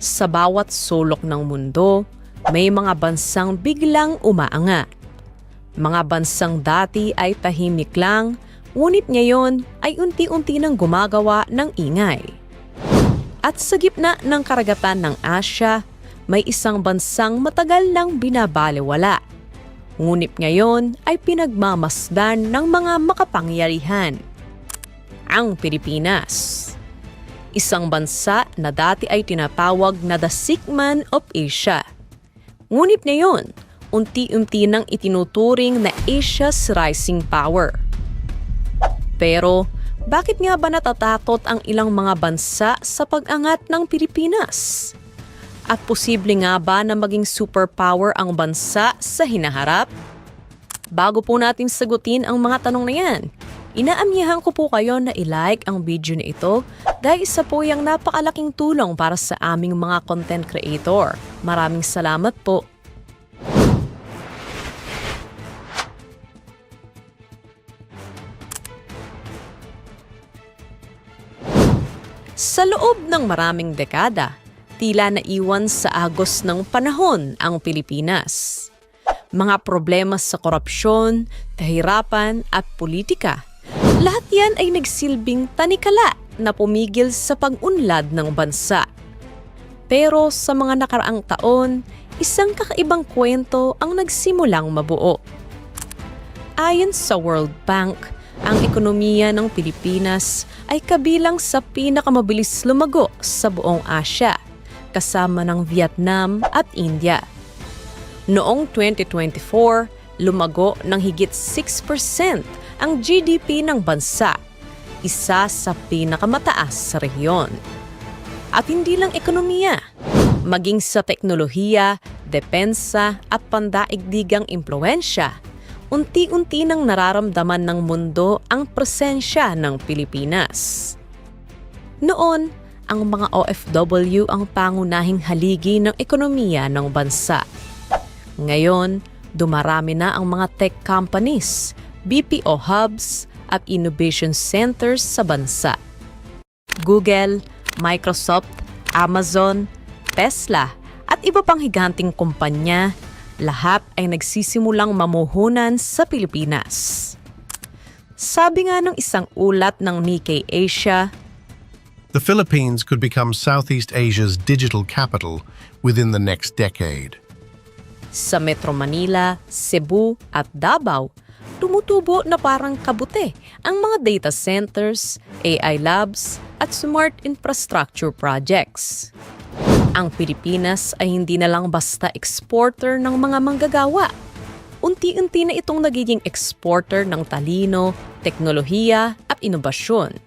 Sa bawat sulok ng mundo, may mga bansang biglang umaangat. Mga bansang dati ay tahimik lang, ngunit ngayon ay unti-unti nang gumagawa ng ingay. At sa gitna ng karagatan ng Asya, may isang bansang matagal nang binabalewala. Ngunit ngayon ay pinagmamasdan ng mga makapangyarihan. Ang Pilipinas. Isang bansa na dati ay tinatawag na the sick man of Asia. Ngunit ngayon, unti-unti nang itinuturing na Asia's rising power. Pero, bakit nga ba natatakot ang ilang mga bansa sa pag-angat ng Pilipinas? At posible nga ba na maging superpower ang bansa sa hinaharap? Bago po natin sagutin ang mga tanong na yan, inaamyahan ko po kayo na i-like ang video na ito dahil isa po yung napakalaking tulong para sa aming mga content creator. Maraming salamat po. Sa loob ng maraming dekada, tila naiwan sa agos ng panahon ang Pilipinas. Mga problema sa korupsyon, kahirapan at politika. Lahat yan ay nagsilbing tanikala na pumigil sa pag-unlad ng bansa. Pero sa mga nakaraang taon, isang kakaibang kwento ang nagsimulang mabuo. Ayon sa World Bank, ang ekonomiya ng Pilipinas ay kabilang sa pinakamabilis lumago sa buong Asya, kasama ng Vietnam at India. Noong 2024, lumago ng higit 6% ang GDP ng bansa, isa sa pinakamataas sa rehiyon. At hindi lang ekonomiya, maging sa teknolohiya, depensa at pandaigdigang impluwensya, unti-unti nang nararamdaman ng mundo ang presensya ng Pilipinas. Noon, ang mga OFW ang pangunahing haligi ng ekonomiya ng bansa. Ngayon, dumarami na ang mga tech companies, BPO hubs at innovation centers sa bansa. Google, Microsoft, Amazon, Tesla at iba pang higanting kumpanya, lahat ay nagsisimulang mamuhunan sa Pilipinas. Sabi nga ng isang ulat ng Nikkei Asia, The Philippines could become Southeast Asia's digital capital within the next decade. Sa Metro Manila, Cebu at Davao, tumutubo na parang kabute ang mga data centers, AI labs at smart infrastructure projects. Ang Pilipinas ay hindi na lang basta exporter ng mga manggagawa. Unti-unti na itong nagiging exporter ng talino, teknolohiya at inobasyon.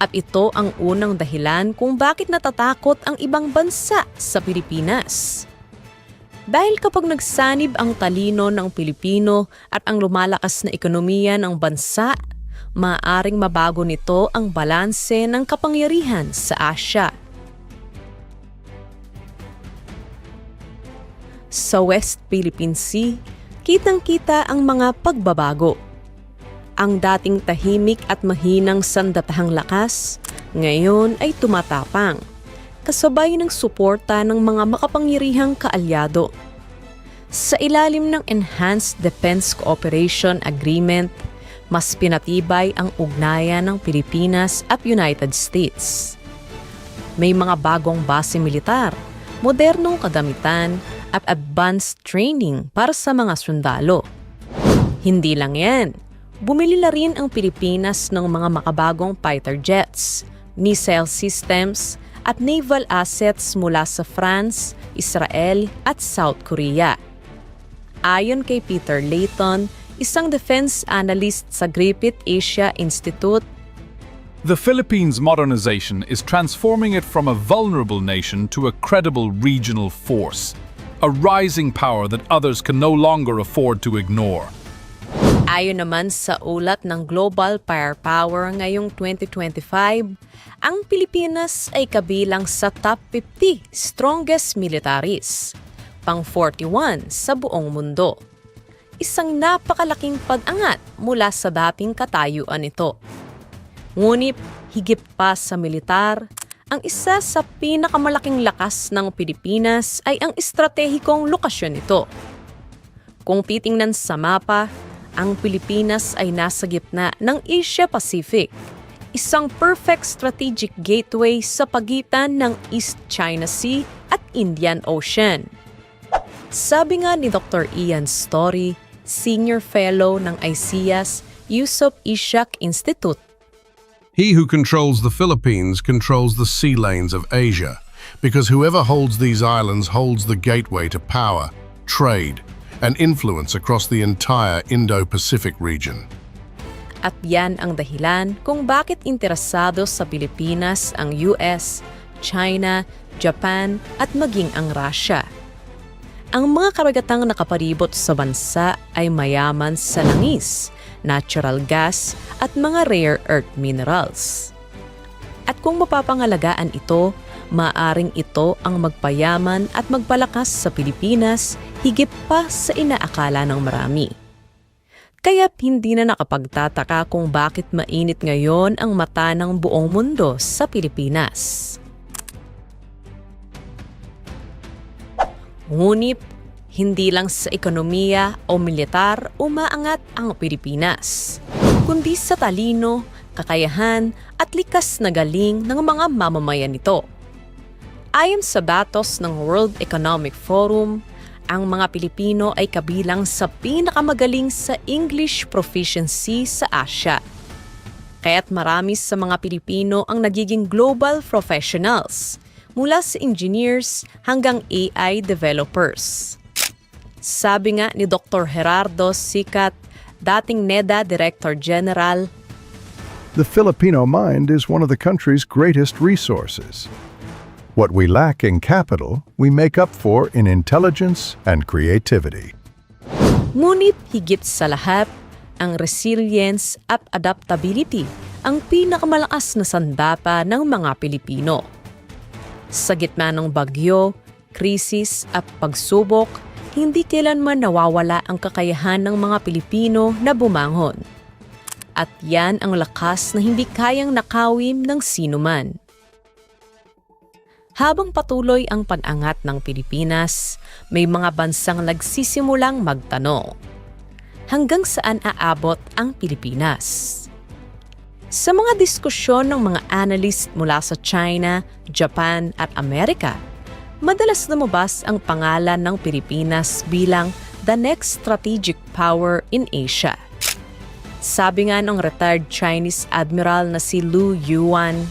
At ito ang unang dahilan kung bakit natatakot ang ibang bansa sa Pilipinas. Dahil kapag nagsanib ang talino ng Pilipino at ang lumalakas na ekonomiya ng bansa, maaaring mabago nito ang balanse ng kapangyarihan sa Asya. Sa West Philippine Sea, kitang-kita ang mga pagbabago. Ang dating tahimik at mahinang sandatahang lakas, ngayon ay tumatapang, kasabay ng suporta ng mga makapangyarihang kaalyado. Sa ilalim ng Enhanced Defense Cooperation Agreement, mas pinatibay ang ugnayan ng Pilipinas at United States. May mga bagong base militar, modernong kagamitan, at advanced training para sa mga sundalo. Hindi lang yan, bumili na rin ang Pilipinas ng mga makabagong fighter jets, missile systems, at naval assets mula sa France, Israel at South Korea. Ayon kay Peter Layton, isang defense analyst sa Griffith Asia Institute, The Philippines' modernization is transforming it from a vulnerable nation to a credible regional force, a rising power that others can no longer afford to ignore. Ayon naman sa ulat ng Global Firepower ngayong 2025, ang Pilipinas ay kabilang sa top 50 strongest militaries, pang 41 sa buong mundo. Isang napakalaking pag-angat mula sa dating katayuan ito. Ngunit higit pa sa militar, Ang isa sa pinakamalaking lakas ng Pilipinas ay ang estratehikong lokasyon nito. Kung titingnan sa mapa, ang Pilipinas ay nasa gitna ng Asia-Pacific, isang perfect strategic gateway sa pagitan ng East China Sea at Indian Ocean. Sabi nga ni Dr. Ian Story, Senior Fellow ng ICIA's Yusof Ishak Institute, He who controls the Philippines controls the sea lanes of Asia, because whoever holds these islands holds the gateway to power, trade, and influence across the entire Indo-Pacific region. at yan ang dahilan kung bakit interesado sa Pilipinas ang US, China, Japan at maging ang Russia. Ang mga karagatang nakaparibot sa bansa ay mayaman sa langis, natural gas at mga rare earth minerals. At kung mapapangalagaan ito, maaring ito ang magpayaman at magpalakas sa Pilipinas higit pa sa inaakala ng marami. Kaya hindi na nakapagtataka kung bakit mainit ngayon ang mata ng buong mundo sa Pilipinas. Ngunit, hindi lang sa ekonomiya o militar umaangat ang Pilipinas, kundi sa talino, kakayahan at likas na galing ng mga mamamayan nito. Ayon sa datos ng World Economic Forum, ang mga Pilipino ay kabilang sa pinakamagaling sa English proficiency sa Asia. Kaya't marami sa mga Pilipino ang nagiging global professionals, mula sa engineers hanggang AI developers. Sabi nga ni Dr. Gerardo Sicat, dating NEDA Director General, The Filipino mind is one of the country's greatest resources. What we lack in capital, we make up for in intelligence and creativity. ngunit higit sa lahat, ang resilience at adaptability ang pinakamalakas na sandata ng mga Pilipino. Sa gitna ng bagyo, krisis at pagsubok, hindi kailanman nawawala ang kakayahan ng mga Pilipino na bumangon. At yan ang lakas na hindi kayang nakawim ng sinuman. Habang patuloy ang pag-angat ng Pilipinas, may mga bansang nagsisimulang magtanong, hanggang saan aabot ang Pilipinas? Sa mga diskusyon ng mga analyst mula sa China, Japan at Amerika, madalas lumabas ang pangalan ng Pilipinas bilang the next strategic power in Asia. Sabi nga ng retired Chinese admiral na si Lu Yuan,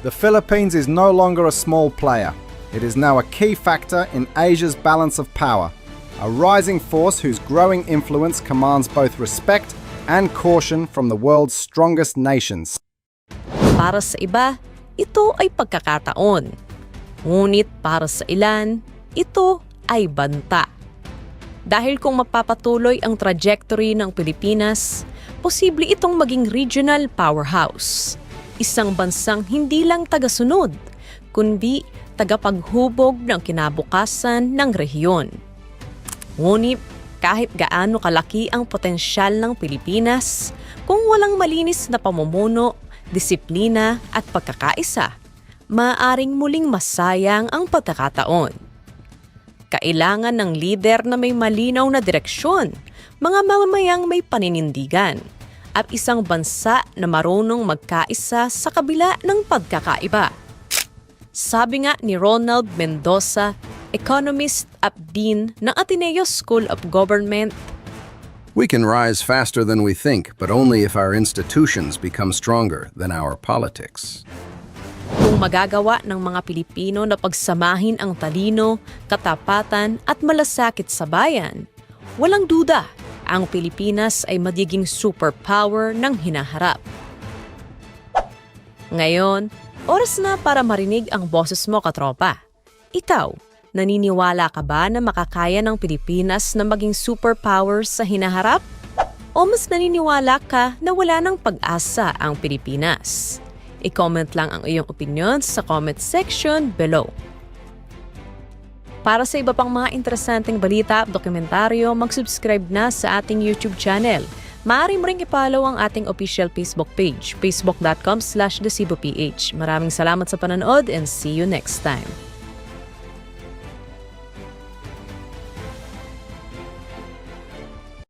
The Philippines is no longer a small player. It is now a key factor in Asia's balance of power, a rising force whose growing influence commands both respect and caution from the world's strongest nations. para sa iba, ito ay pagkakataon. Ngunit para sa ilan, ito ay banta. Dahil kung mapapatuloy ang trajectory ng Pilipinas, posible itong maging regional powerhouse. Isang bansang hindi lang tagasunod, kundi tagapaghubog ng kinabukasan ng rehiyon. Ngunit kahit gaano kalaki ang potensyal ng Pilipinas, kung walang malinis na pamumuno, disiplina at pagkakaisa, maaaring muling masayang ang pagkakataon. Kailangan ng lider na may malinaw na direksyon, mga mamamayang may paninindigan, at isang bansa na marunong magkaisa sa kabila ng pagkakaiba. Sabi nga ni Ronald Mendoza, economist at dean ng Ateneo School of Government, We can rise faster than we think, but only if our institutions become stronger than our politics. kung magagawa ng mga Pilipino na pagsamahin ang talino, katapatan at malasakit sa bayan, walang duda, ang Pilipinas ay magiging superpower ng hinaharap. Ngayon, oras na para marinig ang boses mo, katropa. Ikaw, naniniwala ka ba na makakaya ng Pilipinas na maging superpower sa hinaharap? O mas naniniwala ka na wala ng pag-asa ang Pilipinas? I-comment lang ang iyong opinion sa comment section below. Para sa iba pang mga interesanteng balita at dokumentaryo, mag-subscribe na sa ating YouTube channel. Maaari mo ring i-follow ang ating official Facebook page, facebook.com/DecibelPH. Maraming salamat sa panonood and see you next time.